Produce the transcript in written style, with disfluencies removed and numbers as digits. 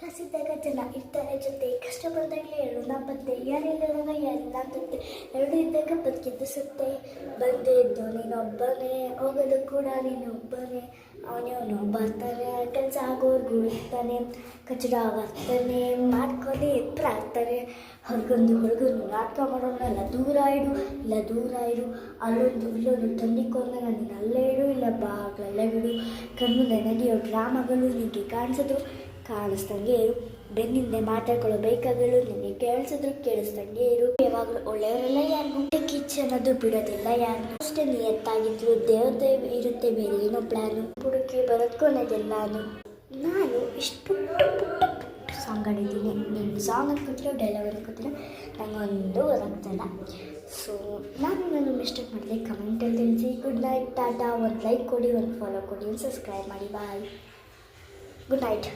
ಕಸಿದಾಗ ಜನ ಇರ್ತಾರೆ ಜೊತೆ, ಕಷ್ಟ ಬಂದಾಗಲೇ ಎರಡು ನಾಪತ್ತೆ, ಯಾರಿಲ್ಲದಾಗ ಎಲ್ಲ ತತ್ತೆ, ಎರಡು ಇದ್ದಾಗ ಬದುಕಿದ್ದು ಸತ್ತೆ. ಬಂದೇ ಇದ್ದು ನೀನೊಬ್ಬನೇ, ಹೋಗೋದು ಕೂಡ ನೀನೊಬ್ಬನೇ, ಅವನವನು ಬರ್ತಾನೆ, ಕೆಲಸ ಆಗೋರ್ಗು ಇರ್ತಾನೆ, ಕಚಡ ವರ್ತನೆ ಮಾಡ್ಕೊಂಡೆ ಪ್ರಾರ್ಥನೆ. ಹೊರಗೊಂದು ನಾಟಕ ಮಾಡೋನಲ್ಲ, ದೂರ ಇಡು, ಅಲ್ಲೊಂದು ಇಲ್ಲೊಂದು ತಂದಿಕೊಂಡ ನೀನು ಅಲ್ಲೇ ಇಡು, ಇಲ್ಲ ಬಾಗ್ಲಲ್ಲೇ ಬಿಡು. ಕಣ್ಣು ನಡೆಯೋ ಡ್ರಾಮಗಳು ನಿನಗೆ ಕಾಣಿಸ್ದಂಗೆ ಇರು, ಬೆನ್ನಿಂದೆ ಮಾತಾಡ್ಕೊಳ್ಳೋ ಬೈಕಗಳು ನಿನಗೆ ಕೇಳಿಸ್ದಂಗೆ ಇರು. ಯಾವಾಗಲೂ ಒಳ್ಳೆಯವರೆಲ್ಲ ಯಾರಿಗೂ ಕಿಚ್ಚ ಅನ್ನೋದು ಬಿಡೋದಿಲ್ಲ ಯಾರನ್ನು. ಅಷ್ಟೇ ನಿಯತ್ತಾಗಿದ್ರು ದೇವತೆ ಇರುತ್ತೆ, ಬೇರೆ ಏನೋ ಪ್ಲಾನು ಹುಡುಕಿ ಬರೋದ್ಕೊನೆದೆಲ್ಲಾನು. ನಾನು ಇಷ್ಟು ಪುಟ್ಟ ಸಾಂಗ್ ಆಡಿದ್ದೀನಿ, ನೀನು ಸಾಂಗ್ ಅನ್ಕೊತಿರೋ ಡೈಲಾಗ್ ಅನ್ಕೊತಿರೋ ನನಗೊಂದು ಗೊತ್ತಾಗ್ತಾಯಿಲ್ಲ. ಸೊ ನಾನು ಮಿಸ್ಟೇಕ್ ಮಾಡಿದೆ, ಕಮೆಂಟಲ್ಲಿ ತಿಳಿಸಿ. Good night, Tata. ಒಂದು ಲೈಕ್ ಕೊಡಿ, ಒಂದು ಫಾಲೋ ಕೊಡಿ, ಒಂದು ಸಬ್ಸ್ಕ್ರೈಬ್ ಮಾಡಿ. ಬಾಯ್, ಗುಡ್ ನೈಟ್.